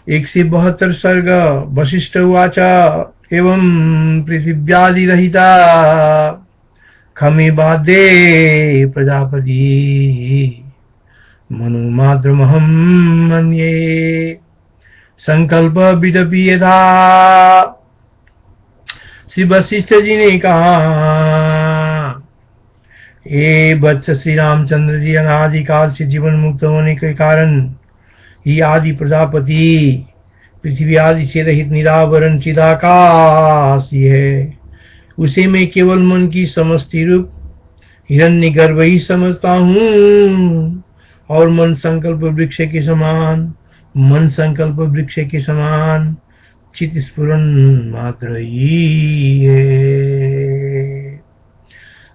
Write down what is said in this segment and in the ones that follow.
172 सर्ग। वशिष्ठ उवाच एवं पृथिव्यादिरहिता खमिबादे प्रजापति मनुमाद्रमहं मन्ये संकल्प विदपि यथा। श्री वशिष्ठ जी ने कहा, ये बच्च श्री रामचंद्र जी अनादिकाल से जीवन मुक्त होने के कारण ही आदि प्रजापति पृथ्वी आदि से रहित निरावरण चिदाकाश ही है। उसे मैं केवल मन की समष्टि रूप हिरण्यगर्भ ही समझता हूँ और मन संकल्प वृक्ष के समान चित स्फुरन मात्र ही है।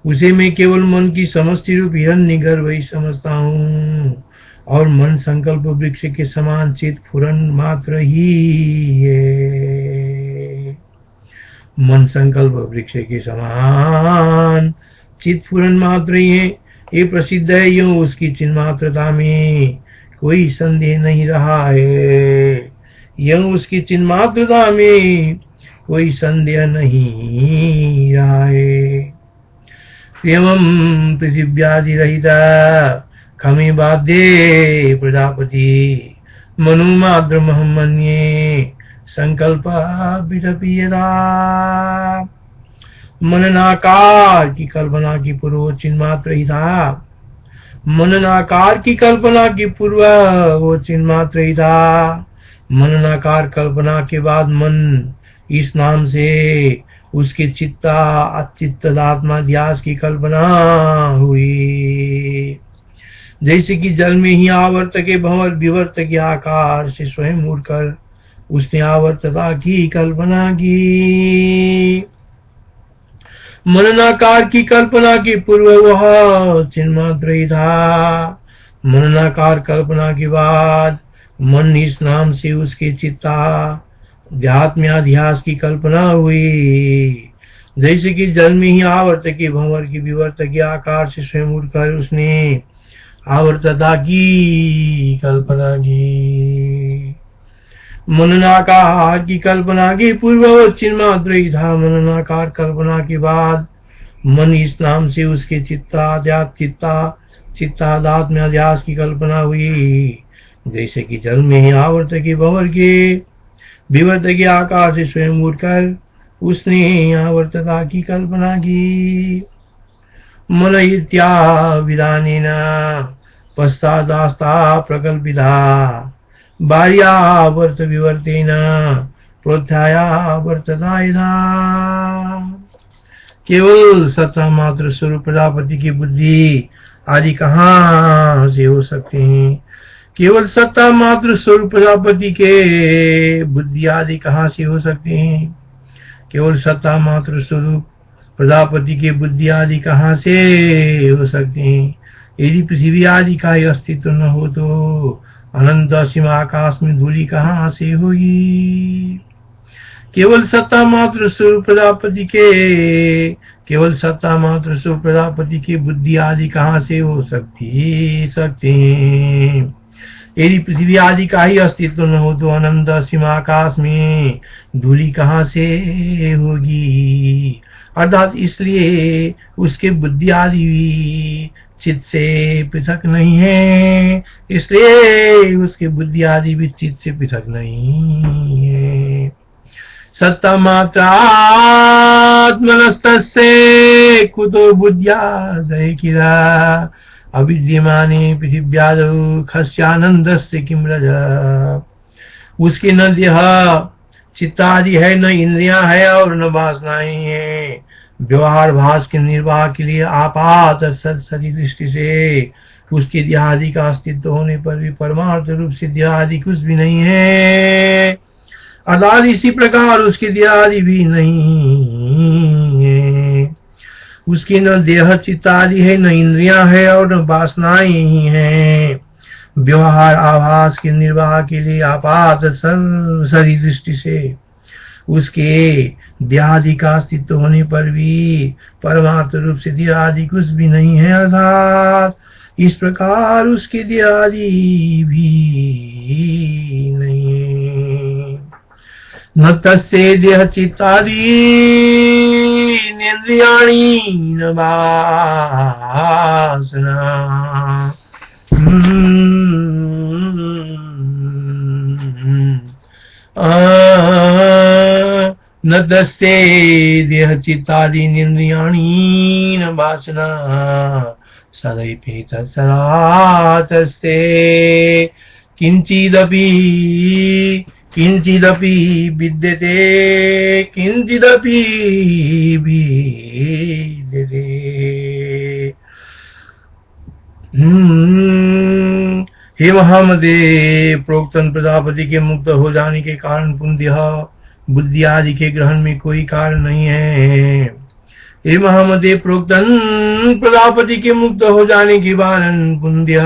उसे मैं केवल मन की समष्टि रूप हिरण्यगर्भ ही समझता हूँ और मन संकल्प वृक्ष के समान चित फुरन मात्र ही है। मन संकल्प वृक्ष के समान चित फुरन मात्र ही है, ये प्रसिद्ध है। यूं उसकी चिन्मात्रता में कोई संदेह नहीं रहा है। यूं उसकी चिन्मात्रता में कोई संदेह नहीं रहा है। एवं पृथिव्यादि रहिता खमे बाध्य प्रजापति मनुमाद्रमहं मन्ये संकल्प विदपि यदा। मननाकार की कल्पना की पूर्व चिन्मात्र ही था। मननाकार की कल्पना की पूर्व वो चिन्मात्र ही था। मननाकार कल्पना के बाद मन इस नाम से उसके चित्ता अचित्तदात्मा ध्यास की कल्पना हुई। जैसे कि जल में ही आवर्त के भंवर विवर्त के आकार से स्वयं उड़कर उसने आवर्तता की कल्पना की। मननाकार की कल्पना की पूर्व वह चिन्मात्र ही था। मननाकार कल्पना के बाद मन इस नाम से उसके चित्ता ध्यात्म्याध्यास की कल्पना हुई। जैसे कि जल में ही आवर्त के भंवर की विवर्त के आकार से स्वयं उड़कर उसने आवर्तता की कल्पना की। मननाकार की कल्पना के पूर्व चिन्मात्र ही था। मननाकार कल्पना के बाद मन इस नाम से उसके चित्तादात्म्याध्यास की कल्पना हुई। जैसे कि जल में ही आवर्त के भंवर के विवर्त के आकार से स्वयं उठकर उसने आवर्तता की कल्पना की। मन इत्याविधानेन पश्चादास्ता प्रकल्पिता बाह्यावर्त विवर्तेन प्रोत्थायावर्तता यथा। केवल सत्ता मात्र स्वरूप प्रजापति की बुद्धि आदि कहाँ से हो सकते हैं। केवल सत्ता मात्र स्वरूप प्रजापति के बुद्धि आदि कहाँ से हो सकते हैं। केवल सत्ता मात्र स्वरूप प्रजापति के बुद्धि आदि कहाँ से हो सकते हैं। यदि पृथ्वी आदि का अस्तित्व न हो तो अनंत असीम आकाश में धूलि कहाँ से होगी। केवल सत्ता मात्र स्वरूप प्रजापति की बुद्धि आदि कहाँ से हो सकते हैं। यदि पृथ्वी आदि का ही अस्तित्व न हो तो अनंत असीम आकाश में धूलि कहाँ से होगी। अर्थात इसलिए उसके बुद्धि आदि चित्त से पृथक नहीं है। इसलिए उसके बुद्धि आदि भी चित्त से पृथक नहीं है। सत्ता मात्रात्मनस्तस्य कुतो बुद्ध्यादय किरा अविद्यमाने पृथिव्यादौ खस्यानंदस्य किम रज। उसके न देह चित्तादि है, न इंद्रियां है और न वासनाएं हैं। व्यवहार भास के निर्वाह के लिए आपात सदी दृष्टि से उसके देहादि का अस्तित्व होने पर भी परमार्थ रूप से देहादि कुछ भी नहीं है। अर्थात इसी प्रकार उसके देहादि भी नहीं है। उसकी न देह चित्तादि है, न इंद्रियां है और न वासनाएं ही हैं। व्यवहार आभास के निर्वाह के लिए आपात सदी दृष्टि से उसके देहादि का अस्तित्व होने पर भी परमार्थ रूप से देहादि कुछ भी नहीं है। अर्थात इस प्रकार उसके दियारी भी नहीं है। न तस्य देह चित्तादि नेन्द्रियाणि न वासना। न तस्य देह चित्तादि नेन्द्रियाणि न वासना। सदैवेतत्सदातस्ते किंचिदपि किंचिदपि विद्यते किंचिदपि विद्यते। हे महामदे, प्रोक्तन प्रजापति के मुक्त हो जाने के कारण पुण्य बुद्धि आदि के ग्रहण में कोई कारण नहीं है। हे महामदे, प्रोक्तन प्रजापति के मुक्त हो जाने के कारण पुण्य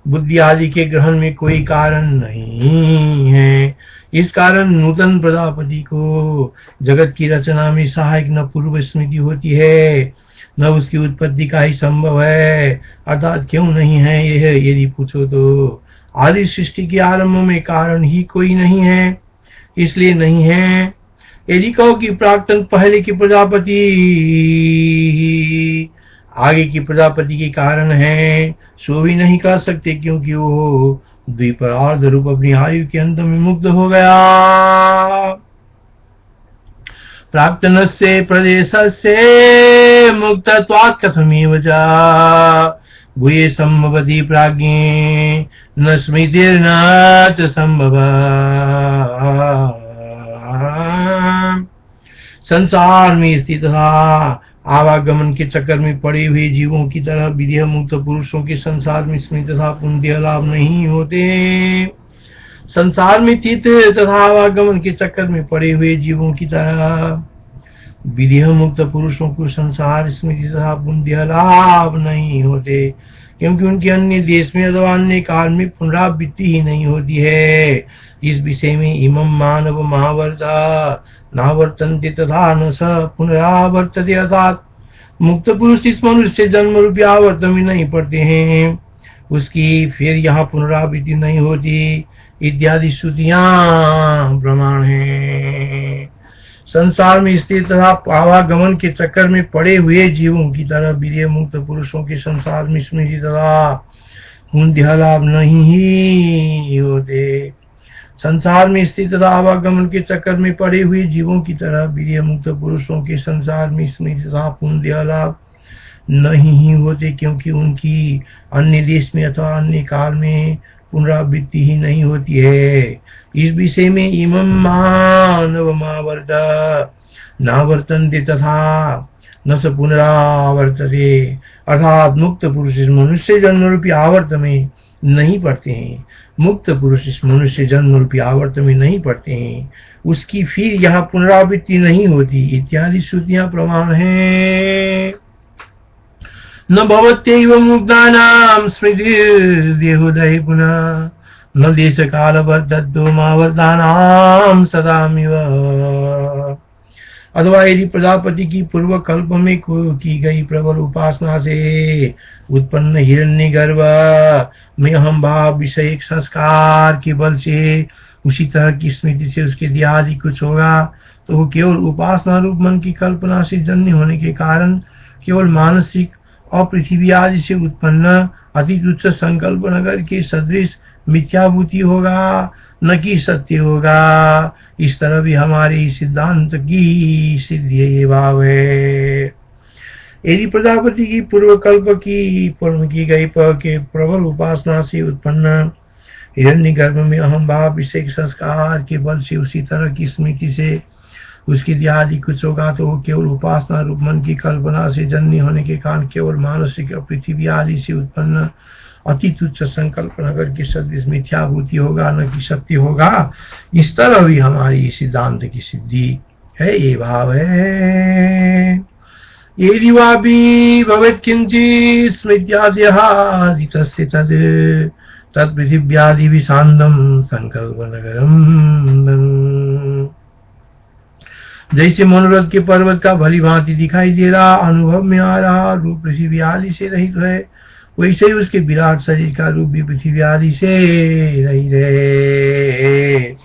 बुद्धि आदि के ग्रहण में कोई कारण नहीं है। इस कारण नूतन प्रजापति को जगत की रचना में सहायक न पूर्व स्मृति होती है न उसकी उत्पत्ति का ही संभव है। अर्थात क्यों नहीं है यह यदि पूछो तो आदि सृष्टि के आरंभ में कारण ही कोई नहीं है, इसलिए नहीं है। यदि कहो कि प्राक्तन पहले की प्रजापति आगे की प्रजापति के कारण है, सो भी नहीं कह सकते, क्योंकि वो द्विपरार्ध रूप अपनी आयु के अंत में मुक्त हो गया। प्राक्तनस्य प्रदेशस्य मुक्तत्वात् कथमेव च भूये संभवति प्राज्ञे न स्मृतिर्न च संभव। संसार में स्थित आवागमन के चक्कर में पड़े हुए जीवों की तरह विदेह मुक्त पुरुषों के संसार में स्मृति तथा पुण्य लाभ नहीं होते। संसार में तीत तथा आवागमन के चक्कर में पड़े हुए जीवों की तरह विदेह मुक्त पुरुषों को संसार स्मृति तथा पुण्य लाभ नहीं होते, क्योंकि उनके अन्य देश में अथवा अन्य काल में पुनरावृत्ति ही नहीं होती है। इस विषय में इमं मानव महावर्ता नावर्तन्ते तथा न स पुनरावर्तते। अर्थात मुक्त पुरुष इस मनुष्य जन्म रूपी आवर्त में नहीं पड़ते हैं, उसकी फिर यहाँ पुनरावृत्ति नहीं होती इत्यादि श्रुतियां प्रमाण हैं। संसार में स्थित तथा आवागमन के चक्कर में पड़े हुए जीवों की तरह विदेह मुक्त पुरुषों के संसार में स्मृति तथा पुण्य लाभ नहीं होते। संसार में स्थित तथा आवागमन के चक्कर में पड़े हुए जीवों की तरह विदेह मुक्त पुरुषों के संसार में स्मृति तथा पुण्य लाभ नहीं होते, क्योंकि उनकी अन्य देश में अथवा अन्य काल में पुनरावृत्ति ही नहीं होती है। इस विषय में इमं मानवमावर्त नावर्तन्ते तथा न स पुनरावर्तते। अर्थात मुक्त पुरुष इस मनुष्य जन्म रूपी आवर्त में नहीं पड़ते हैं, मुक्त पुरुष इस मनुष्य जन्म रूपी आवर्त में नहीं पड़ते हैं, उसकी फिर यहाँ पुनरावृत्ति नहीं होती इत्यादि श्रुतियां प्रमाण हैं। न भवत्यैव मुक्तानां स्मृतिर्देहोदये पुनः न देश काल बद्धो मावर्तानां सदामिव। अथवा यदि प्रजापति की पूर्व कल्प में की गई प्रबल उपासना से उत्पन्न हिरण्यगर्भ में अहम भाव विषय संस्कार के बल से उसी तरह की स्मृति से उसके दियादि कुछ होगा, तो वो केवल उपासना रूप मन की कल्पना से जन्य होने के कारण केवल मानसिक और पृथ्वी आदि से उत्पन्न अति तुच्छ संकल्प नगर के सदृश मिथ्याभूति होगा, न कि सत्य होगा। इस तरह भी हमारे सिद्धांत की सिद्धि ये भाव है। यदि प्रजापति की पूर्व कल्प की पूर्ण की गई के प्रबल उपासना से उत्पन्न हिरण्यगर्भ में अहम भाव विषय संस्कार के बल से उसी तरह की स्मृति से उसकी दियादि कुछ होगा, तो वो केवल उपासना रूप मन की कल्पना से जन्य होने के कारण केवल मानसिक और पृथ्वी आदि से उत्पन्न अति तुच्छ संकल्प नगर की सदृश मिथ्याभूति होगा, न कि सत्य होगा। इस तरह भी हमारी सिद्धांत की सिद्धि है, ये भाव है। यदि वापि भवेत् किंचित् स्मृत्याद्यहादितस्य तत्पृथिव्यादि विशान्दं संकल्प नगरम। जैसे मनोरथ के पर्वत का भली भांति दिखाई दे रहा, अनुभव में आ रहा रूप पृथ्वी आदि से रहित है, वैसे ही उसके विराट शरीर का रूप भी पृथ्वी आदि से रहित है।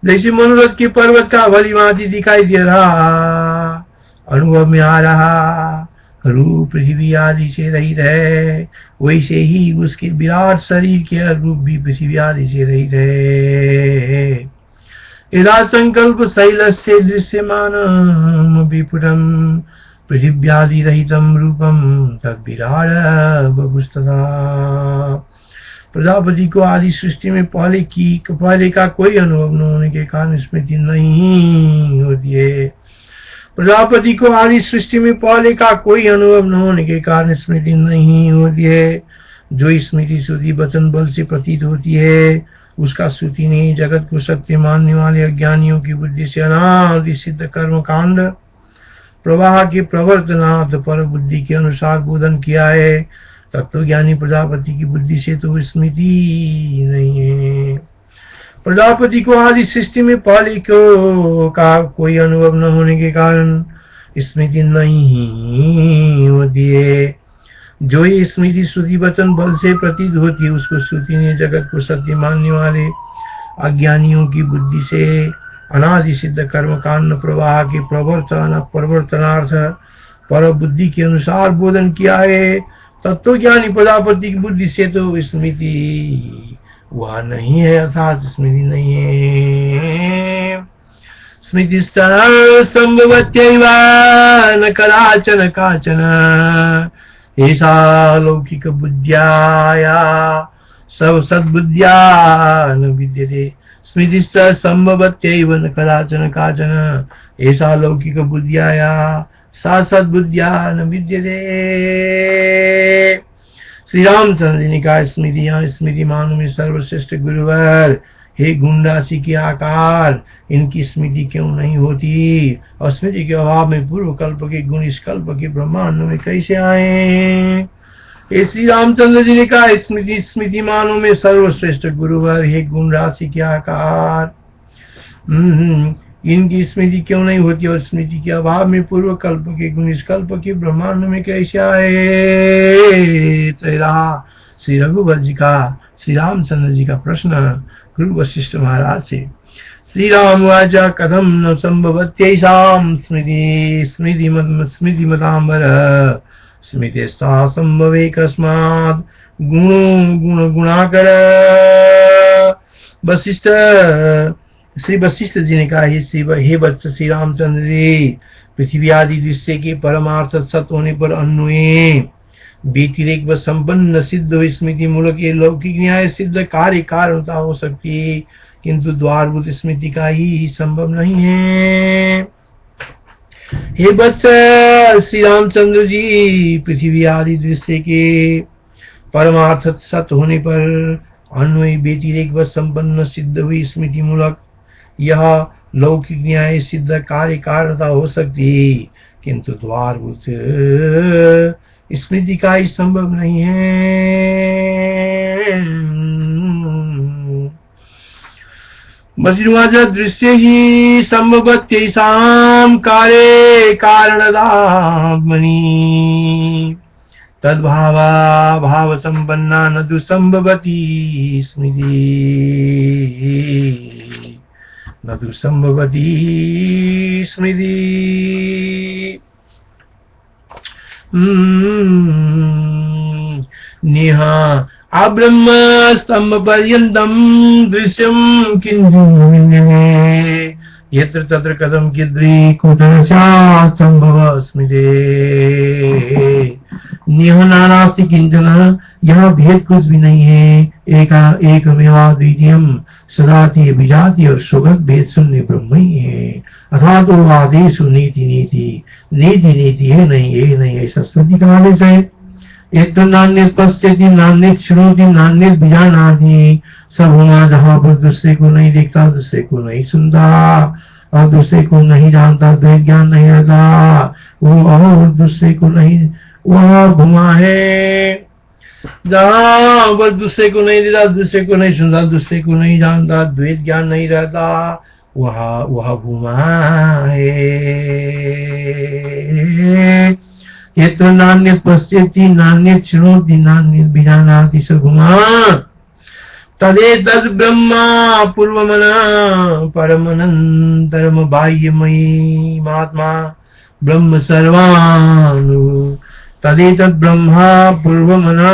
जैसे मनोरथ के पर्वत का भलीभांति दिखाई दे रहा, अनुभव में आ रहा रूप पृथ्वी आदि से रहित है, वैसे ही उसके विराट शरीर के रूप भी पृथ्वी आदि से रहित है। यदा संकल्प शैलस्य दृश्यमानं विपुटं पृथिव्यादि रहितं रूपं तद्विराट बभुस्तथा। प्रजापति को आदि सृष्टि में पहले का कोई अनुभव न होने के कारण स्मृति नहीं होती है। प्रजापति को आदि सृष्टि में पहले का कोई अनुभव न होने के कारण स्मृति नहीं होती है। जो स्मृति श्रुति वचन बल से प्रतीत होती है, उसका श्रुति ने जगत को सत्य मानने वाले अज्ञानियों की बुद्धि से अनादि सिद्ध कर्म कांड प्रवाह के प्रवर्तनार्थ पर बुद्धि के अनुसार बोधन किया है। तत्वज्ञानी प्रजापति की बुद्धि से तो स्मृति नहीं है। प्रजापति को आदि सृष्टि में पहले का कोई अनुभव न होने के कारण स्मृति नहीं होती है। जो ये स्मृति श्रुति वचन बल से प्रतीत होती है, उसको श्रुति ने जगत को सत्य मानने वाले अज्ञानियों की बुद्धि से अनादि सिद्ध कर्म कांड प्रवाह के प्रवर्तनार्थ पर बुद्धि के अनुसार बोधन किया है। तत्वज्ञानी प्रजापति की बुद्धि से तो स्मृति वह नहीं है, अर्थात स्मृति नहीं है। स्मृति संभवत्यैव न कदाचन काचन ऐसा लौकिक बुद्ध्या सब सद्बुद्ध्या न विद्यते। स्मृति संभवत्यैव न कदाचन काचन ऐसा लौकिक बुद्ध्या सा सद्बुद्ध्या न विद्यते। श्री रामचंद्र जी ने कहा स्मृति, यहाँ स्मृति मानव में सर्वश्रेष्ठ गुरुवर, हे गुण राशि के आकार, इनकी स्मृति क्यों नहीं होती? और स्मृति के अभाव में पूर्व कल्प के गुण इस कल्प के ब्रह्मांड में कैसे आए? हे श्री रामचंद्र जी ने कहा स्मृति मानव में सर्वश्रेष्ठ गुरुवर, हे गुण राशि के आकार, इनकी स्मृति क्यों नहीं होती? और स्मृति के अभाव में पूर्व कल्प के गुण इस कल्प के ब्रह्मांड में कैसे आए? तो रहा श्री रघुवर जी का, श्री रामचंद्र जी का प्रश्न गुरु वशिष्ठ महाराज से। श्री राम वाचा कथम न संभवत्यैषां स्मृति मतांबर स्मृति सा संभवे कस्मात् गुण गुणाकर। वशिष्ठ श्री वशिष्ठ जी ने कहा, हे वत्स श्री रामचंद्र जी, पृथ्वी आदि दृश्य के परमार्थ सत होने पर अन्वय व्यतिरेक व संपन्न सिद्ध स्मृति मूलक ये लौकिक न्याय सिद्ध कार्य कारणता हो सकती, किंतु द्वारभूत स्मृति का ही संभव नहीं है। हे वत्स श्री रामचंद्र जी, पृथ्वी आदि दृश्य के परमार्थ सत होने पर अन्वय व्यतिरेक व संपन्न सिद्ध हुई स्मृति मूलक यह लौकिक न्याय सिद्ध कार्य कारणता हो सकती, किंतु द्वारभूत स्मृति का ही संभव नहीं है। बसिर्वाच दृश्य ही संभवत्यैषां कार्ये कारणदात्मनि तद्भावा भाव संपन्ना न दुसंभवति स्मृति न दुसंभवति स्मृति। नेहा अब्रह्म स्तंभ पर्यंतम दृश्यम किंतु यत्र तत्र कथम किद्री कुतः स्यात् संभव स्मृते। नेह नानास्ति किंचन, यहाँ भेद कुछ भी नहीं है। एकमेवा द्वितीयम सदाति विजाति और सुगत भेद शून्य ब्रह्म ही है। अर्थात वो आदेश नीति नीति नीति नीति है नहीं, ये नहीं, ऐसा स्मृति का आदेश है। एक तो नान्यत पश्यति नान्यत श्रोति नान्यत विजानाति, सब होना जहाँ पर दूसरे को नहीं देखता, दूसरे को नहीं सुनता और दूसरे को नहीं जानता, द्वैत ज्ञान नहीं रहता, वो और दूसरे को नहीं, वह घुमा है। जहाँ पर दूसरे को नहीं देता, दूसरे को नहीं सुनता, दूसरे को नहीं जानता, द्वैत ज्ञान नहीं रहता, वह घुमा है। यत्र नान्यत् पश्यति नान्यत् शृणोति नान्यत् विजानाति स भूमा तदेतद् ब्रह्मा पूर्वमना परमनन्तरम बाह्यमयी महात्मा ब्रह्म सर्वानु तदेतद् ब्रह्मा पूर्वमना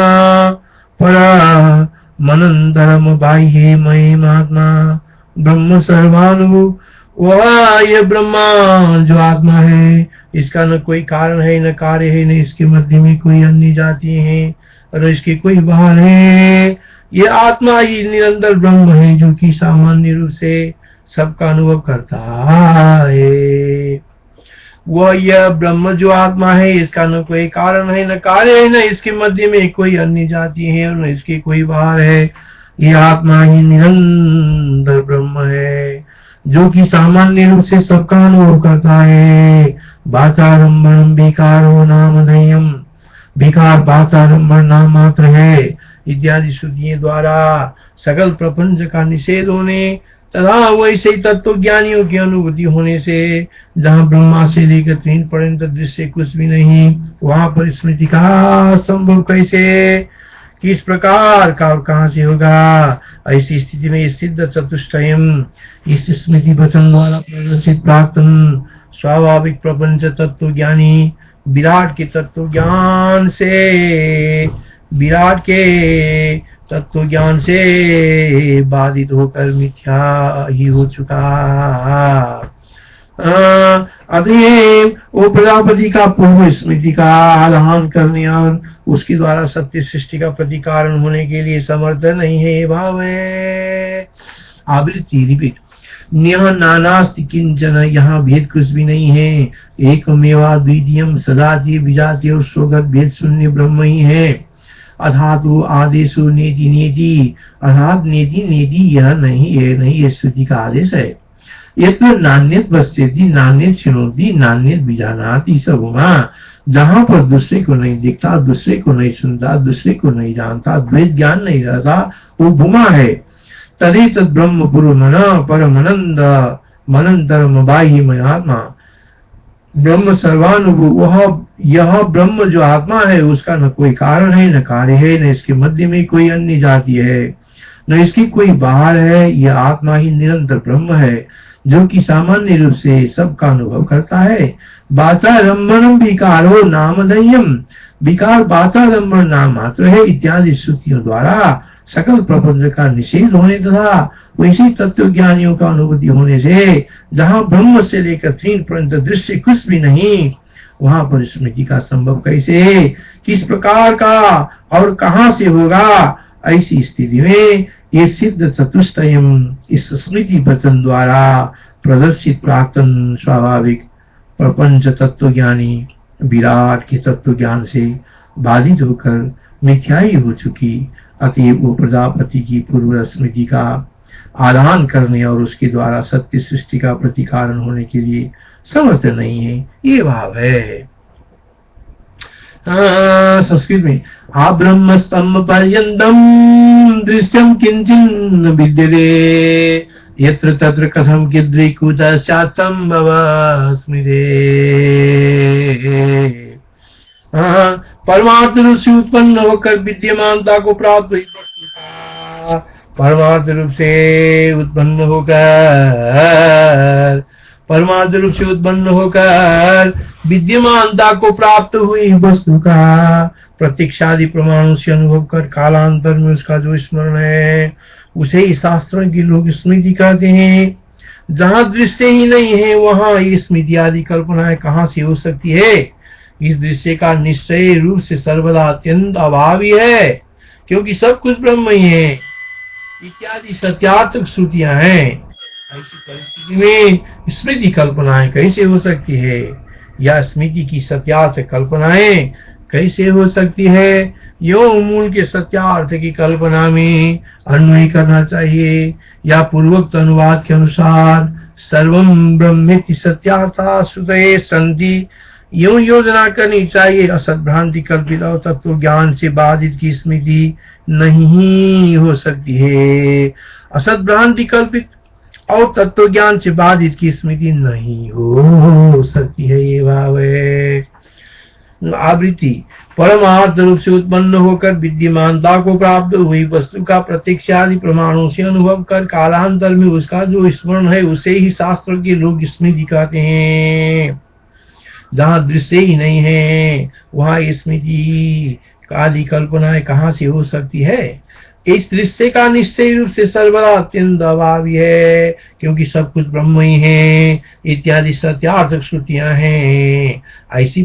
परमनन्तरम बाह्यमयी महात्मा ब्रह्म सर्वानु। वह ये ब्रह्मा जो आत्मा है, इसका न कोई कारण है न कार्य है, न इसके मध्य में कोई अन्य जाति है और इसके कोई बाहर है। ये आत्मा ही निरंतर ब्रह्म है जो कि सामान्य रूप से सबका अनुभव करता है। वह यह ब्रह्म जो आत्मा है, इसका न कोई कारण है न कार्य है, न इसके मध्य में कोई अन्य जाति है और न इसके कोई बाहर है। ये आत्मा ही निरंतर ब्रह्म है जो कि सामान्य रूप से सबका अनुभव करता है। वाचारंभम विकारो नामधेयम, विकार वाचारंभन नाम मात्र है इत्यादि श्रुतियों द्वारा सकल प्रपंच का निषेध होने तथा वैसे ही तत्व ज्ञानियों की अनुभूति होने से जहाँ ब्रह्मा से लेकर तीन पर्यंत दृश्य कुछ भी नहीं, वहां पर स्मृति का संभव कैसे, किस प्रकार का और कहां से होगा। ऐसी स्थिति में सिद्ध चतुष्टयम इस स्मृति वचन द्वारा प्रदर्शित प्राक्तन स्वाभाविक प्रपंच तत्व ज्ञानी विराट के तत्व ज्ञान से, विराट के तत्व ज्ञान से बाधित होकर मिथ्या ही हो चुका। अतएव वो प्रजापति का पूर्व स्मृति का आधान करने और उसके द्वारा सत्य सृष्टि का प्रतिकारण होने के लिए समर्थ नहीं है। भाव है आवृत्ति रिपीट यह नानास्ति किंचन, यहाँ भेद कुछ भी नहीं है। एकमेवा द्वितीयम सजातीय विजातीय और स्वगत भेद शून्य ब्रह्म ही है। अथातु आदेशो नेति नेति, अर्थात नेति नेति यह नहीं है, नहीं ये श्रुति का आदेश है। यत्र नान्यत पश्यति नान्यत शृणोति नान्यत विजानाति स भूमा, जहां पर दूसरे को नहीं दिखता, दूसरे को नहीं सुनता, दूसरे को नहीं जानता, द्वैत ज्ञान नहीं रहता, वो भूमा है। तदेतद् ब्रह्म पुरुमन परमनंद मनंतरम बाह्य आत्मा ब्रह्म सर्वानुभू, वह यह ब्रह्म जो आत्मा है उसका न कोई कारण है न कार्य है, न इसके मध्य में कोई अन्य जाति है, न इसकी कोई बाहर है। यह आत्मा ही निरंतर ब्रह्म है जो कि सामान्य रूप से सबका अनुभव करता है। वाचारंभनम विकारो नामधेयम, विकार वाचारंभन नाम मात्र है इत्यादि श्रुतियों द्वारा सकल प्रपंच का निषेध होने तथा वैसे तत्व ज्ञानियों का अनुभूति होने से जहां ब्रह्म से लेकर तीन पर्यंत दृश्य कुछ भी नहीं, वहां पर स्मृति का संभव कैसे, किस प्रकार का और कहां से होगा। ऐसी स्थिति में ये सिद्ध चतुष्टयम इस स्मृति वचन द्वारा प्रदर्शित प्राक्तन स्वाभाविक प्रपंच तत्व ज्ञानी विराट के तत्व ज्ञान से बाधित होकर मिथ्याई हो चुकी। अतएव वो प्रजापति की पूर्व स्मृति का आदान करने और उसके द्वारा सत्य सृष्टि का प्रतिकारण होने के लिए समर्थ नहीं है। ये भाव है। संस्कृत में आ ब्रह्म स्तंभ पर्यंतम दृश्यम किंचिन विद्यते यत्र तत्र कथम किद्रिकुत संभव स्मृते। परमार्थ रूप से उत्पन्न होकर विद्यमानता को प्राप्त हुई वस्तु, परमार्थ रूप से उत्पन्न होकर, परमार्थ रूप से उत्पन्न होकर विद्यमानता को प्राप्त हुई वस्तु का प्रत्यक्षादि प्रमाणों से अनुभव कर कालांतर में उसका जो स्मरण है उसे ही शास्त्रों की लोग स्मृति कहते हैं। जहां दृश्य ही नहीं है वहां ये स्मृति आदि कल्पनाएं कहां से हो सकती है। इस दृश्य का निश्चय रूप से सर्वदा अत्यंत अभाव ही है, क्योंकि सब कुछ ब्रह्म ही है इत्यादि सत्यार्थक श्रुतियां हैं। ऐसी परिस्थिति में स्मृति कल्पनाएं कैसे हो सकती है, या स्मृति की सत्यार्थ कल्पनाएं कैसे हो सकती है। यो मूल के सत्यार्थ की कल्पना में अन्वय करना चाहिए, या पूर्वोक्त अनुवाद के अनुसार सर्वम ब्रह्मेति सत्यार्था श्रुतये संति, यूं योजना करनी चाहिए। असत भ्रांति कल्पित और तत्व ज्ञान से बाधित की स्मृति नहीं हो सकती है। असत भ्रांति कल्पित और तत्व ज्ञान से बाधित की स्मृति नहीं हो सकती है। ये भाव है। आवृत्ति परमार्थ रूप से उत्पन्न होकर विद्यमानता को प्राप्त हुई वस्तु का प्रत्यक्ष आदि प्रमाणों से अनुभव कर कालांतर में उसका जो स्मरण है उसे ही शास्त्र के लोग स्मृति कहते हैं। जहाँ दृश्य ही नहीं है वहाँ स्मृति आदि कल्पनाएं कहाँ से हो सकती है। इस दृश्य का निश्चय रूप से सर्वदा अत्यंत अभावी है, क्योंकि सब कुछ ब्रह्म ही है इत्यादि सत्यार्थक श्रुतियां हैं। ऐसी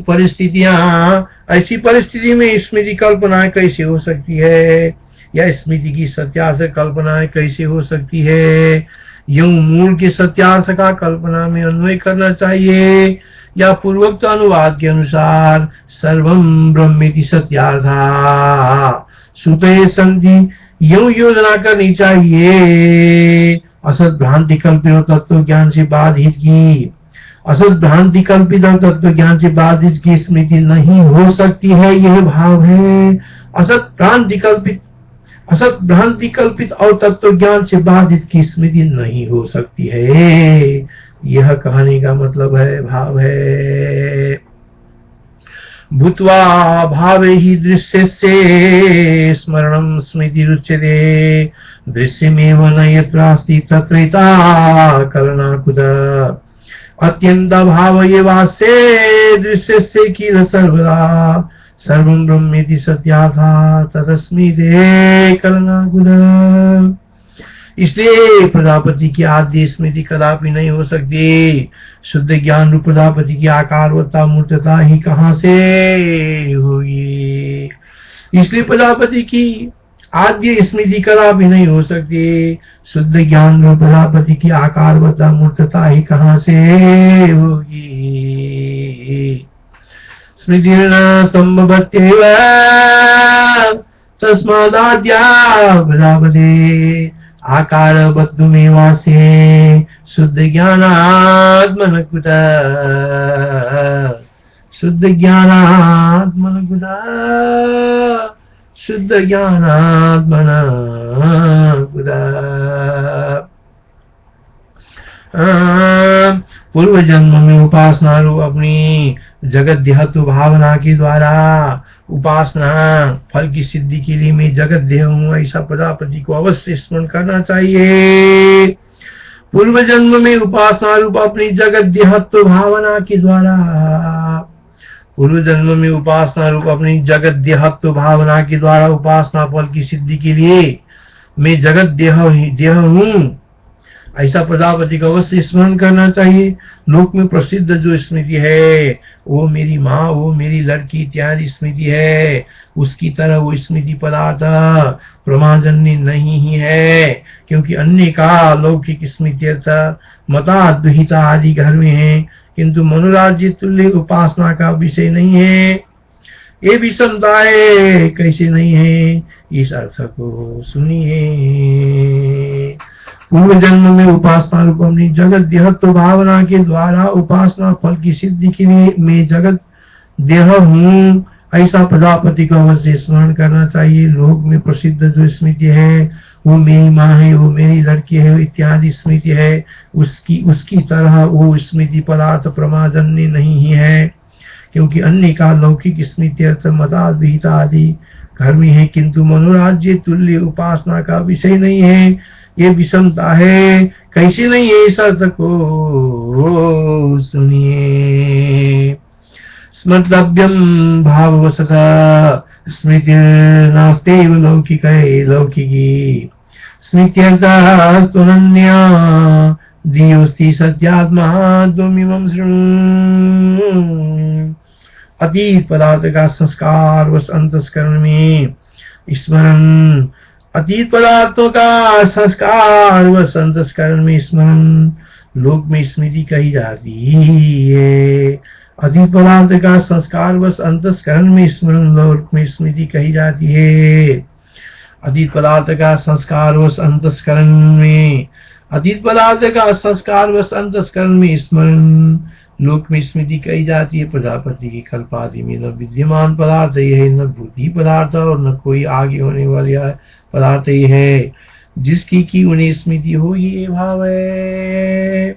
परिस्थिति में स्मृति कल्पनाएं कैसे हो सकती है, या स्मृति की सत्यार्थ कल्पनाएं कैसे हो सकती है। यूं मूल के सत्यार्थ का कल्पना में अन्वय करना चाहिए, या पूर्वोक्त अनुवाद के अनुसार सर्वम ब्रह्मेति सत्यार्था सुते संधि यूं योजना करनी चाहिए। असत भ्रांति कल्पित तत्व ज्ञान से बाधित की स्मृति नहीं हो सकती है, यह भाव है। असत भ्रांति कल्पित और तत्व ज्ञान से बाधित की स्मृति नहीं हो सकती है, यह कहने का मतलब है, भाव है। भूत्वा भावे ही दृश्य से स्मरणं स्मृति रुच्यते, दृश्यमेव न यत्रास्ति तत्रैता करणा कुत। अत्यंत भाव ये वास्ये दृश्य से किल सर्वदा सर्वं ब्रह्मेति सत्याथा ततस्मिते करणा कुत। इसलिए प्रजापति की आद्य स्मृति कदापि नहीं हो सकती। शुद्ध ज्ञान रूप प्रजापति की आकारवत्ता मूर्तता ही कहां से होगी। इसलिए प्रजापति की आद्य स्मृति कदापि नहीं हो सकती। शुद्ध ज्ञान रूप प्रजापति की आकारवत्ता मूर्तता ही कहां से होगी। स्मृति न संभवत्येव तस्मादाद्या प्रजापते आकार बद्धुमेवासे शुद्ध ज्ञानात्मन कुत। शुद्ध ज्ञानात्मन कुत शुद्ध ज्ञानात्मन कुत। पूर्व जन्म में उपासना रूप अपनी जगत देहत्व भावना के द्वारा उपासना फल की सिद्धि के लिए मैं जगत देह हूं, ऐसा प्रजापति को अवश्य स्मरण करना चाहिए। पूर्व जन्म में उपासना रूप अपनी जगत देहत्व भावना के द्वारा उपासना फल की सिद्धि के लिए मैं जगत देह हूं, ऐसा प्रजापति को अवश्य स्मरण करना चाहिए। लोक में प्रसिद्ध जो स्मृति है वो मेरी माँ, वो मेरी लड़की इत्यादि स्मृति है, उसकी तरह वो स्मृति पदार्थ प्रमाजन्य नहीं ही है, क्योंकि अन्य का लौकिक स्मृति मताद्विहिता आदि घर में है, किंतु मनोराज्य तुल्य उपासना का विषय नहीं है। ये विषमताएं कैसे नहीं है, इस अर्थ को सुनिए। पूर्व जन्म में उपासना रूप अपनी जगत देहत्व भावना के द्वारा उपासना फल की सिद्धि के लिए मैं जगत देह हूँ, ऐसा प्रजापति को अवश्य स्मरण करना चाहिए। लोक में प्रसिद्ध जो स्मृति है वो मेरी माँ है, वो मेरी लड़की है इत्यादि स्मृति है, उसकी तरह वो स्मृति पदार्थ प्रमाजन्य नहीं ही है, क्योंकि अन्य का लौकिक स्मृति अर्थ मताद्विहिता आदि घर में है, किंतु मनोराज्य तुल्य उपासना का विषय नहीं है। ये विषमता है, कैसे नहीं है, इस अर्थ को सुनिए। स्मर्तव्यम भाववशतः स्मृतिर्नास्त्येव लौकिकी स्मृत्यर्थस्तुनन्या धियोऽस्ति सत्यात्मा त्वमिमं शृणु। अतीत पदार्थ का संस्कार वश अंतस्करण में स्मरण, अतीत पदार्थों का संस्कार व संस्करण में स्मरण लोक में स्मृति कही जाती है। अतीत पदार्थ का संस्कार व अंतस्करण में स्मरण लोक में स्मृति कही जाती है। अतीत पदार्थ का संस्कार व अंतस्करण में स्मरण लोक में स्मृति कही जाती है। प्रजापति की कल्पादि में न विद्यमान पदार्थ ये है, न बुद्धि पदार्थ और न कोई आगे होने वाली पदार्थ ही है जिसकी की उन्हें स्मृति हो, ये भाव है।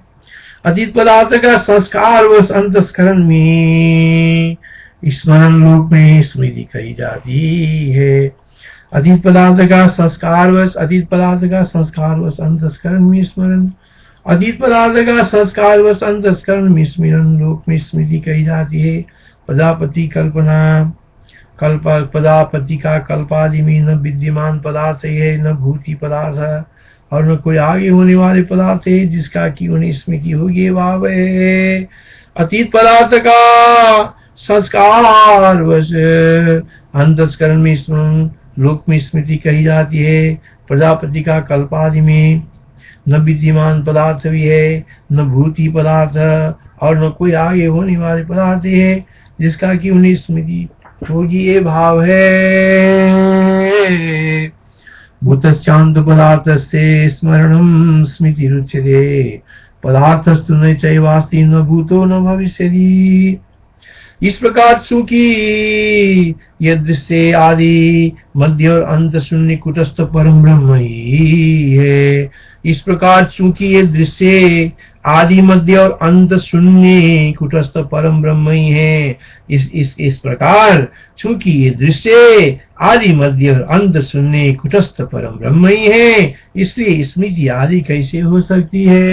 अतीत पदार्थ का संस्कार व अंतस्करण में स्मरण लोक में स्मृति कही जाती है। अतीत पदार्थ का संस्कारवश, अतीत पदार्थ का संस्कारवश अंतस्करण में स्मरण, अतीत पदार्थ का संस्कारवश अंतस्करण में स्मरण लोक में स्मृति कही जाती है। प्रजापति कल्पना, कल्प प्रजापति का कल्पादि में न विद्यमान पदार्थ है, न भूति पदार्थ और न कोई आगे होने वाले पदार्थ है जिसका कि उन्हें स्मृति होगी। भाव है अतीत पदार्थ का संस्कार वश अंतस्करण में स्मरण लोक में स्मृति कही जाती है। प्रजापति का कल्पादि में न विद्यमान पदार्थ भी है, न भूति पदार्थ और न कोई आगे होने वाले पदार्थ है जिसका कि उन्हें स्मृति होगी। ये भाव है भूतस्यान्त पदार्थस्य स्मरणं स्मृति रुच्यते, पदार्थस्तु न चैवास्ति न भूतो न भविष्यति। इस प्रकार चूंकि यह दृश्य आदि मध्य और अंत शून्य कुटस्थ परम ब्रह्म ही है। इस प्रकार चूंकि ये दृश्य आदि मध्य और अंत शून्य कुटस्थ परम ब्रह्म ही है। इस प्रकार चूंकि ये दृश्य आदि मध्य और अंत शून्य कुटस्थ परम ब्रह्म ही है, इसलिए स्मृति आदि कैसे हो सकती है।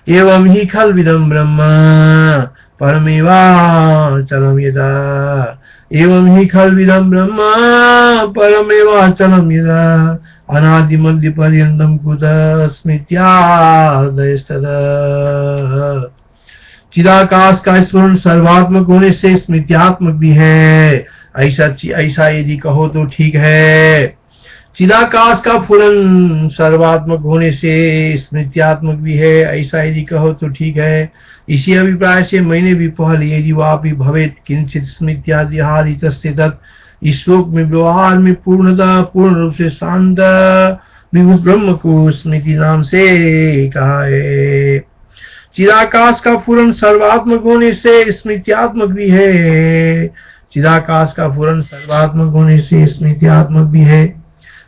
एवं ही खल्विदं ब्रह्म परमेवाचलं यदा, एवं ही खल्विदं ब्रह्म परमेवाचलं यदा, अनादि मध्य पर्यन्तं कुतः स्मृत्यादयस्तदा। चिदाकाश का स्मरण सर्वात्मक होने से स्मृत्यात्मक भी है, ऐसा यदि कहो तो ठीक है। चिदाकाश का फुलन सर्वात्मक होने से स्मृत्यात्मक भी है, ऐसा यदि कहो तो ठीक है। इसी अभिप्राय से मैंने भी पहले यदि वापि भवेत किंचित स्मृत्यादि तस्य तत्, इस श्लोक में व्यवहार में पूर्णतः पूर्ण रूप से शांत विभु ब्रह्म को स्मृति नाम से कहा है। चिदाकाश का फुरन सर्वात्मक होने से स्मृत्यात्मक भी है, चिदाकाश का फुरन सर्वात्मक होने से स्मृत्यात्मक भी है,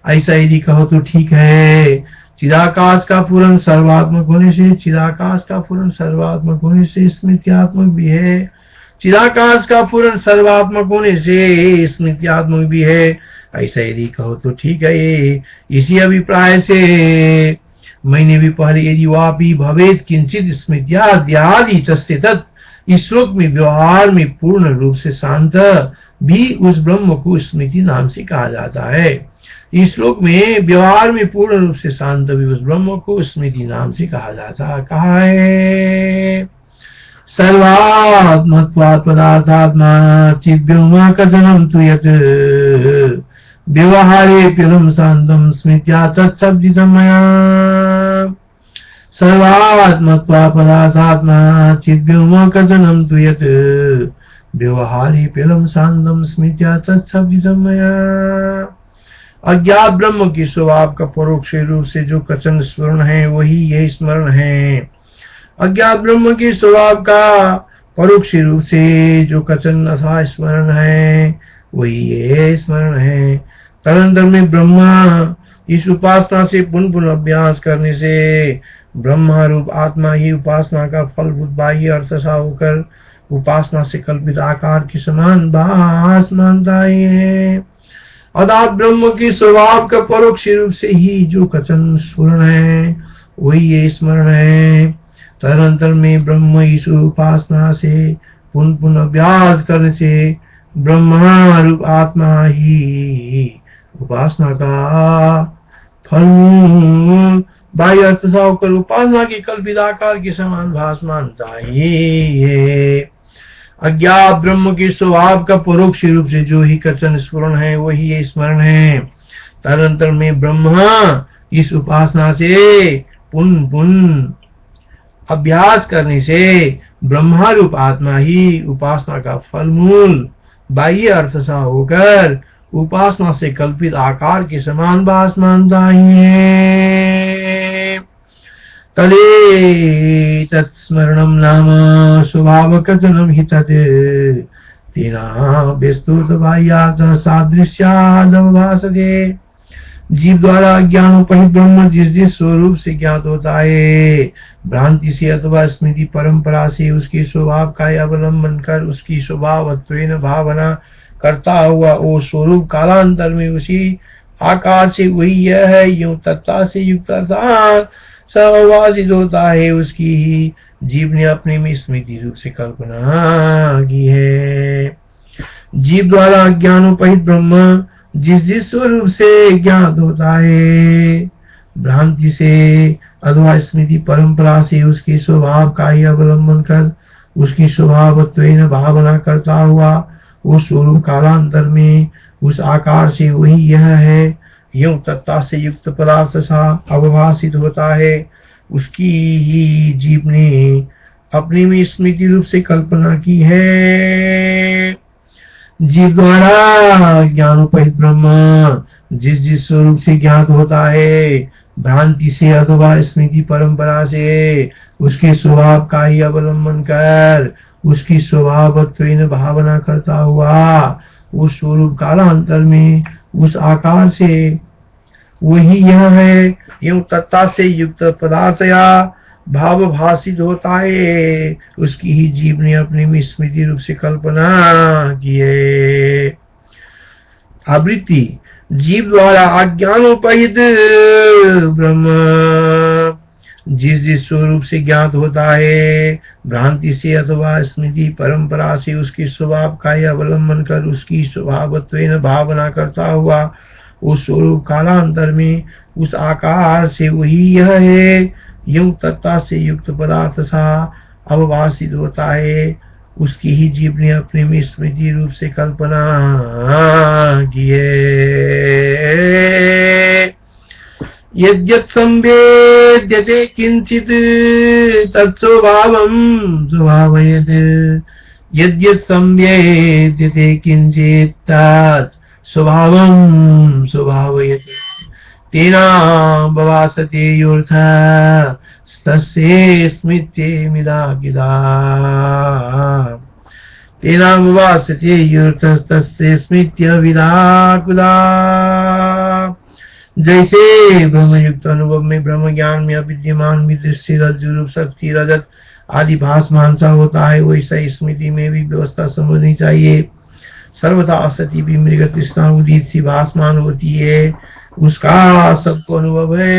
ऐसा यदि कहो तो ठीक है। चिदाकाश का फुरन सर्वात्मक होने से, चिदाकाश का फुरन सर्वात्मक होने से स्मृत्यात्मक भी है, चिदाकाश का फुरन सर्वात्मक होने से स्मृत्यात्मक भी है, ऐसा यदि कहो तो ठीक है। इसी अभिप्राय से मैंने भी पहले यदि वापि भवेत किंचित स्मृत्यादि तस्य तत्, इस श्लोक में व्यवहार में पूर्ण रूप से शांत भी उस ब्रह्म को स्मृति नाम से कहा जाता है। इस श्लोक में व्यवहार में पूर्ण रूप से शांत भी उस ब्रह्म को स्मृति नाम से कहा जाता कहा है। सर्वात्मत्वात् पदार्थात्मा चिद्ब्रह्म कथनं तु यत् व्यवहारे प्यलं शान्तं स्मृत्या तत्शब्दितं मया। सर्वात्मत्वात् पदार्थात्मा चिद्ब्रह्म कथनं तु यत् व्यवहारे प्यलं शान्तं स्मृत्या तत्शब्दितं मया। अज्ञात ब्रह्म की स्वभाव का परोक्ष रूप से जो कथन स्मरण है वही यह स्मरण है। अज्ञात ब्रह्म के स्वभाव का परोक्ष रूप से जो कथन असा स्मरण है वही ये स्मरण है। तदंतर में ब्रह्मा इस उपासना से पुनः पुनः अभ्यास करने से ब्रह्मा रूप आत्मा ही उपासना का फलभूत बाह्य अर्थ सा होकर उपासना से कल्पित आकार के समान भास मानता है। अर्थात ब्रह्म के स्वभाव का परोक्ष रूप से ही जो कथन स्मरण है वही ये स्मरण है। तदनंतर में ब्रह्म इस उपासना से पुनः पुनः अभ्यास करने से ब्रह्मा रूप आत्मा ही उपासना का फल बाह्य अर्थ सा होकर उपासना की कल्पित आकार के समान भास मानता है। अज्ञात ब्रह्म के स्वभाव का परोक्ष रूप से जो ही कथन स्मरण है वही ये स्मरण है। तदनंतर में ब्रह्मा इस उपासना से पुनः पुनः अभ्यास करने से ब्रह्मा रूप आत्मा ही उपासना का फल मूल बाह्य अर्थ सा होकर उपासना से कल्पित आकार के समान भास मानता है। तदे तत्स्मरणं नाम स्वभाव कथनं हि तत् तेना व्यस्तुत बाह्यात् सादृश्यादवभासते। जीव द्वारा अज्ञानोपहित ब्रह्म जिस जिस स्वरूप से ज्ञात होता है, भ्रांति से अथवा स्मृति परंपरा से उसके स्वभाव का अवलंबन कर उसकी स्वभावत्वेन भावना करता हुआ वो स्वरूप कालांतर में उसी आकार से वही यह है, यूं तत्ता से युक्त अर्थात सहवासित होता है, उसकी ही जीव ने अपने में स्मृति रूप से कल्पना की है। जीव द्वारा अज्ञानोपहित ब्रह्म जिस जिस स्वरूप से ज्ञात होता है, भ्रांति से अथवा स्मृति परंपरा से उसके स्वभाव का ही अवलंबन कर उसकी स्वभावत्वेन भावना करता हुआ उस स्वरूप कालांतर में उस आकार से वही यह है, यूं तत्ता से युक्त पदार्थ सा अवभाषित होता है, उसकी ही जीव ने अपने में स्मृति रूप से कल्पना की है। जीव द्वारा ज्ञानोपहित ब्रह्म जिस जिस स्वरूप से ज्ञात होता है, भ्रांति से अथवा स्मृति परंपरा से उसके स्वभाव का ही अवलंबन कर उसकी स्वभावत्वेन भावना करता हुआ उस स्वरूप कालांतर में उस आकार से वही यह है, यूं तत्ता से युक्त पदार्थ या भाव भाषित होता है, उसकी ही जीव ने अपने में स्मृति रूप से कल्पना की है। आवृत्ति जीव द्वारा अज्ञानोपहित ब्रह्म जिस जिस स्वरूप से ज्ञात होता है, भ्रांति से अथवा स्मृति परंपरा से उसके स्वभाव का ही अवलंबन कर उसकी स्वभावत्वेन भावना करता हुआ उस स्वरूप कालांतर में उस आकार से वही यह है, यूं तत्ता से युक्त पदार्थ सा अवभाषित होता है, उसकी ही जीव ने अपने में स्मृति रूप से कल्पना की है। यद्यत् संवेद्यते किंचित तत्स्वभावं स्वभावयत्, यद्यत् संवेद्यते किंचित तत् स्वभावं स्वभावयत्, तेना भवासते योऽर्थ तस्य स्मृत्येमिदा गिदा, तेना भवासते योऽर्थ तस्य स्मृत्यविदा कुदा। जैसे ब्रह्मयुक्त अनुभव में ब्रह्म ज्ञान में अविद्यमान में दृश्य रज्जु रूप शक्ति रजत आदि भासमान सा होता है, वैसा स्मृति में भी व्यवस्था समझनी चाहिए। सर्वथा असति भी मृग तृष्णा उदित सी भासमान होती है, उसका सबको अनुभव है।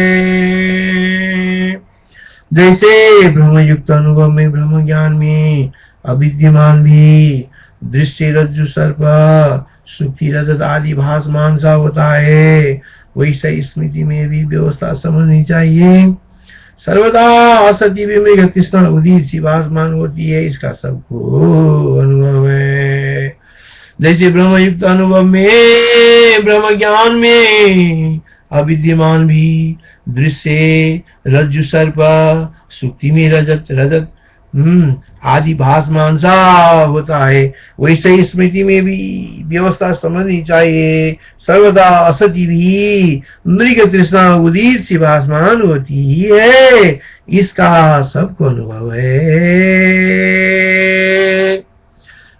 जैसे ब्रह्मयुक्त अनुभव में ब्रह्म ज्ञान में अविद्यमान भी दृश्य रज्जु सर्प सुक्ति रजत आदि भासमान सा होता है, वैसा स्मृति में भी व्यवस्था समझनी चाहिए। सर्वदा असति भी मृग तृष्णा उदित सी भासमान होती है, इसका सबको अनुभव है। जैसे ब्रह्मयुक्त अनुभव में ब्रह्म ज्ञान में अविद्यमान भी दृश्य रज्जु सर्प सुक्ति में रजत रजत आदि भासमान सा होता है, वैसे ही स्मृति में भी व्यवस्था समझनी चाहिए। सर्वदा असति भी मृग तृष्णा उदित सी भासमान होती है, इसका सबको अनुभव है।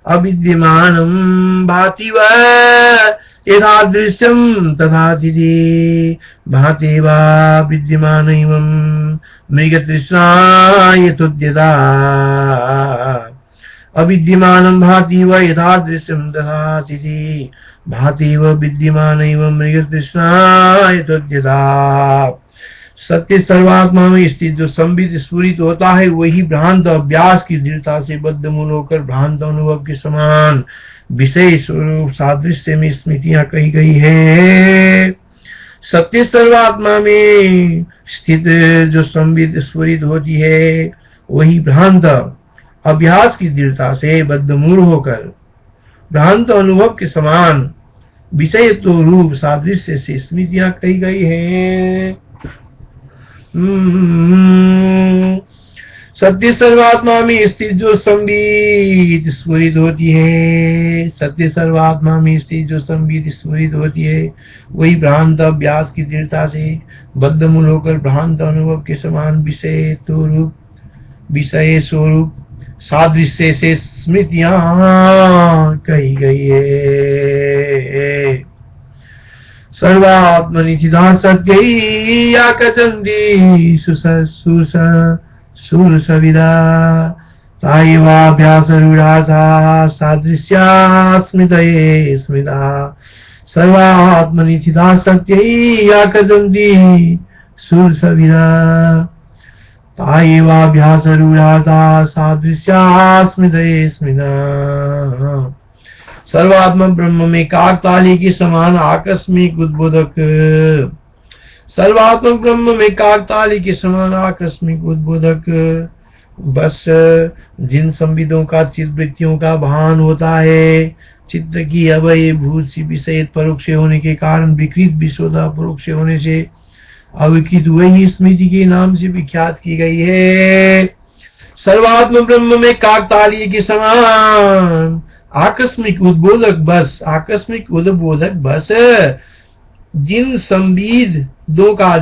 अविद्यमानं भाति वा यथा दृश्यं तथा तिथि, भाति वा विद्यमानैवं मृगतृष्णा यथोद्यता। अविद्यमानं भाति वा यथा दृश्यं तथा तिथि, भाति वा विद्यमानैवं मृगतृष्णा यथोद्यता। सत्य सर्वात्मा में स्थित जो संबित स्फुरित होता है, वही भ्रांत अभ्यास की दृढ़ता से बद्धमूल होकर भ्रांत अनुभव के समान विषय स्वरूप सादृश्य में स्मृतियां कही गई है। सत्य सर्वात्मा में स्थित जो संबित स्फुरित होती है, वही भ्रांत अभ्यास की दृढ़ता से बद्धमूल होकर भ्रांत अनुभव के समान विषय तो रूप सादृश्य से स्मृतियां कही गई है। सत्य सर्वात्मा में स्थित जो संबित स्फुरित होती है, सत्य सर्वात्मा में स्थित जो संबित स्फुरित होती है, वही भ्रांत अभ्यास की दृढ़ता से बद्धमूल होकर भ्रांत अनुभव के समान विषय तो रूप विषय स्वरूप सादृश्य से स्मृतियां कही गई है। सर्वात्मनिधिता सत्यै या कचन्ति सुरसविदा तायेवाभ्यासरूढासा सादृश्या स्मृतये स्मृता सर्वात्मनिधिता सत्यै या कचन्ति सुरसविदा तायेवाभ्यासरूढासा सादृश्या स्मृतये स्मृता। सर्वात्म ब्रह्म में काकताली के समान आकस्मिक उद्बोधक, सर्वात्म ब्रह्म में काकताली के समान आकस्मिक उद्बोधक, बस जिन संविदों का चित्त वृत्तियों का भान होता है, चित्त की अवय भूत सी विषय परोक्ष होने के कारण विकृत विशोधा परोक्ष होने से अविकृत वही स्मृति के नाम से विख्यात की गई है। सर्वात्म ब्रह्म में काकताली के समान आकस्मिक उद्बोधक बस, आकस्मिक उद्बोधक बस जिन संविदों का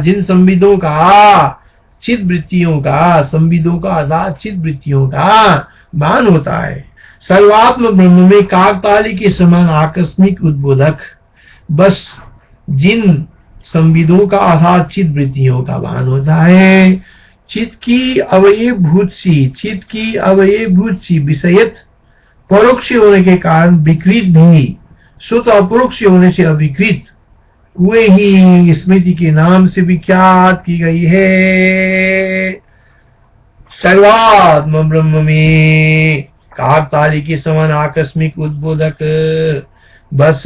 चित्त वृत्तियों का, संविदों का अर्थात चित्त वृत्तियों का भान होता है। सर्वात्म ब्रह्म में काकताली के समान आकस्मिक उद्बोधक बस जिन संविदों का अर्थात चित्त वृत्तियों का भान होता है। चित्त की अवयभूत सी विषयत परोक्ष होने के कारण विकृत भी शुद्ध अपरोक्ष होने से अविकृत वे ही स्मृति के नाम से विख्यात की गई है। सर्वात्म ब्रह्म में काकताली के समान आकस्मिक उद्बोधक बस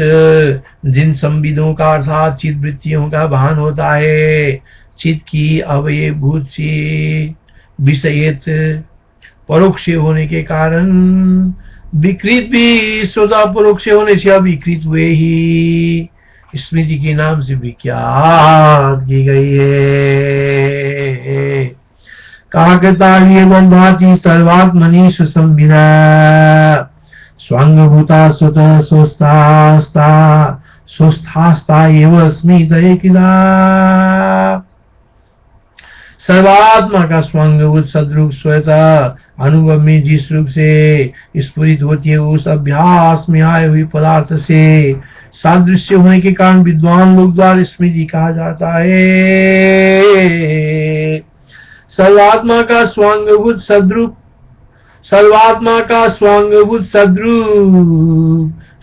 जिन संविदों का अर्थात चित्त वृत्तियों का भान होता है। चित्त की अवयभूत सी विषयत परोक्ष होने के कारण विकृत भी स्वतः परोक्ष होने से अविकृत हुए ही स्मृति के नाम से विख्यात की गई है। काकताली एवं भाति सर्वात्मनि सुसंविदा स्वांगभूता स्वतः स्वस्थास्ता एव स्मृतये किला। सर्वात्मा का स्वांगभूत सदरूप स्वतः अनुभव में जिस रूप से स्फुरित होती है, उस अभ्यास में आए हुए पदार्थ से सादृश्य होने के कारण विद्वान लोग द्वारा स्मृति कहा जाता है। सर्वात्मा का स्वांगभूत सद्रूप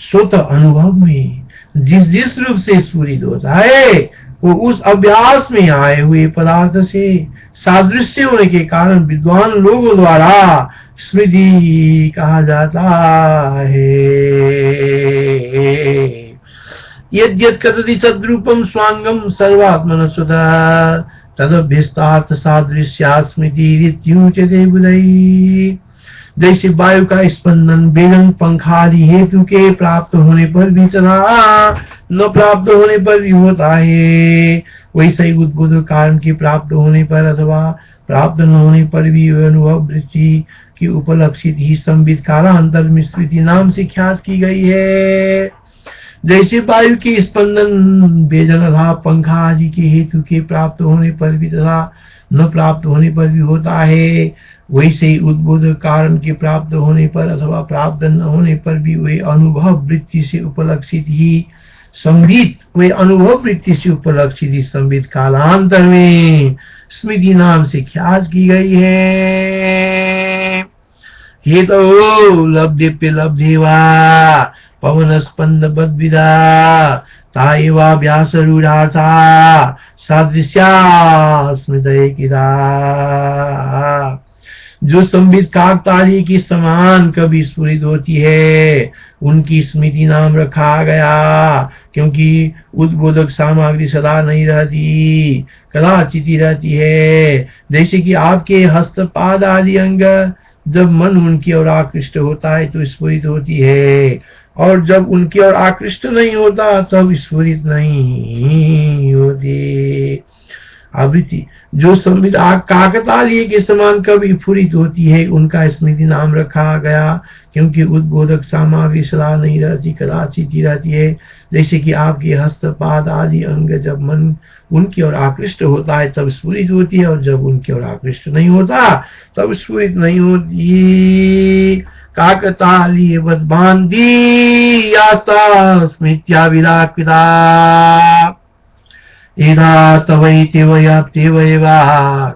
स्वतः अनुभव में जिस रूप से स्फुरित होता है, वो उस अभ्यास में आए हुए पदार्थ से सादृश्य होने के कारण विद्वान लोगों द्वारा स्मृति कहा जाता है। यद्यत् कथति सद्रूपम स्वांगम सर्वात्मन स्वतः तदभ्यस्तात् सादृश्या स्मृति रित्युच्यते बुधैः। जैसे वायु का स्पंदन बेरंग पंखादि हेतु के प्राप्त होने पर भी तथा न प्राप्त होने पर भी होता है, वैसे ही उद्बोध कारण के प्राप्त होने पर अथवा प्राप्त न होने पर भी अनुभव वृत्ति की उपलक्षित ही संबित कालांतर में स्मृति नाम से ख्यात की गई है। जैसे वायु के स्पंदन बेजन तथा पंखा आदि के हेतु के प्राप्त होने पर भी तथा न प्राप्त होने पर भी होता है, वैसे ही उद्बोध कारण के प्राप्त होने पर अथवा प्राप्त न होने पर भी वे अनुभव वृत्ति से उपलक्षित ही संबित कालांतर में स्मृति नाम से ख्यात की गई है। ये तो लब्धेप्य लब्धेवा पवन स्पंद बद्विदा ताएवा व्यास रूढ़ाता सादृश्या स्मृतये किदा। जो संबित काकताली की समान कभी स्फुरित होती है, उनकी स्मृति नाम रखा गया, क्योंकि उद्बोधक सामग्री सदा नहीं रहती, कदाचित ही रहती है। जैसे कि आपके हस्तपाद आदि अंग जब मन उनकी ओर आकृष्ट होता है तो स्फुरित होती है, और जब उनकी ओर आकृष्ट नहीं होता तब स्फुरित नहीं होती। आवृत्ति जो संबित काकतालीय के समान कभी स्फुरित होती है, उनका स्मृति नाम रखा गया, क्योंकि उद्बोधक सामग्री सदा नहीं रहती, कदाचित ही रहती है। जैसे कि आपके हस्तपाद आदि अंग जब मन उनकी ओर आकृष्ट होता है तब स्फुरित होती है, और जब उनकी ओर आकृष्ट नहीं होता तब स्फुरित नहीं होती। काकतालीयवत् भान्ति यास्ता स्मृत्या विराकृता। एधा तवैति वयाप्तिवैवा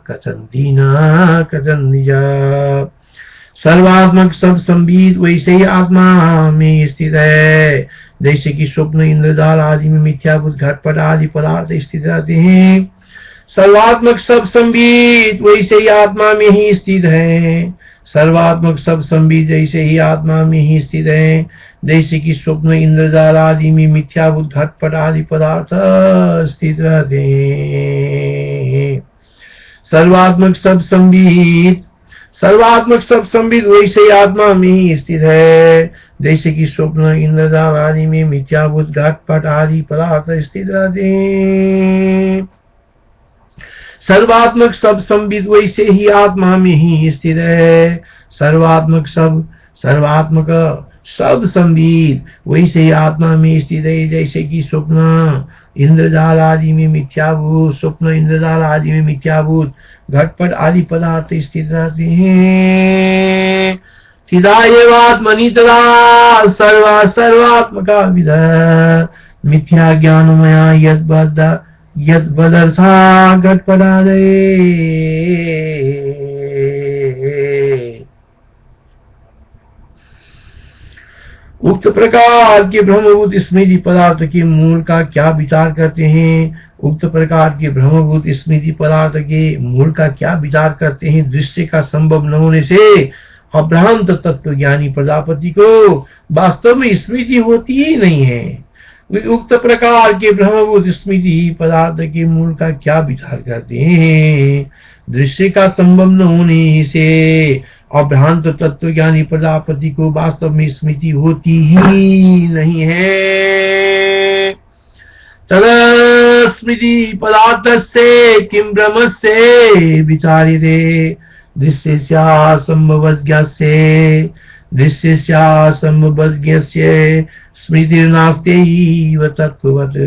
कथन्ति न कथन निज। सर्वात्मक सब संबित वैसे ही आत्मा में स्थित है, जैसे कि स्वप्न इंद्रजाल आदि में मिथ्याभूत घटपट आदि पदार्थ स्थित रहते हैं। सर्वात्मक सब संबित वैसे ही आत्मा में ही स्थित है। सर्वात्मक सब संबित जैसे ही आत्मा में ही स्थित है, जैसे कि स्वप्न इंद्रजाल आदि में मिथ्याभूत घटपट आदि पदार्थ स्थित रहते हैं। सर्वात्मक सब संबित वैसे ही आत्मा में ही स्थित है, जैसे कि स्वप्न इंद्रजाल आदि में मिथ्याभूत घटपट आदि पदार्थ स्थित रहते हैं। सर्वात्मक सब संबित वैसे ही आत्मा में ही स्थित है। सर्वात्मक सब संबित वैसे ही आत्मा में स्थित है, जैसे कि स्वप्न इंद्रजाल आदि में मिथ्याभूत घटपट आदि पदार्थ स्थित रहते हैं। चिदा एवात्मनि तदा सर्वात्मका विद मिथ्या ज्ञानमया यद्वदर्था घटपटादये। उक्त प्रकार के ब्रह्मभूत स्मृति पदार्थ के मूल का क्या विचार करते हैं? उक्त प्रकार के ब्रह्मभूत स्मृति पदार्थ के मूल का क्या विचार करते हैं? दृश्य का संभव न होने से अभ्रांत तत्व ज्ञानी प्रजापति को वास्तव में स्मृति होती ही नहीं है। उक्त प्रकार के ब्रह्मभूत स्मृति पदार्थ के मूल का क्या विचार करते हैं? दृश्य का संभव न होने से अभ्रांत तत्व ज्ञानी प्रजापति को वास्तव में स्मृति होती ही नहीं है। तद स्मृति पदार्थ से किम ब्रह्म से विचारिते दृश्य संभवज्ञस्य स्मृतिर्नास्त्यैव तत्त्ववत्।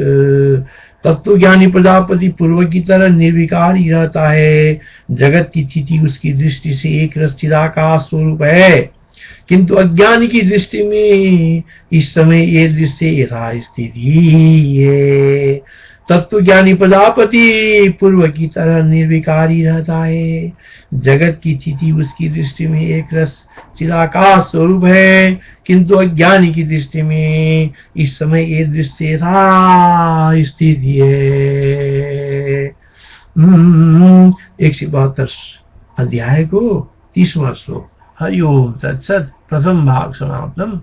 तत्वज्ञानी प्रजापति पूर्व की तरह निर्विकार ही रहता है। जगत की स्थिति उसकी दृष्टि से एक रस चिदाकाश स्वरूप है, किंतु अज्ञानी की दृष्टि में इस समय ये दृश्य यथास्थित ही है। तत्वज्ञानी प्रजापति पूर्व की तरह निर्विकार ही रहता है। जगत की स्थिति उसकी दृष्टि में एक रस चिदाकाश स्वरूप है, किंतु अज्ञानी की दृष्टि में इस समय ये दृश्य यथास्थित ही है। 172 अध्याय को 30वां श्लोक। हरि ओम तत्सत। प्रथम भाग समाप्तम।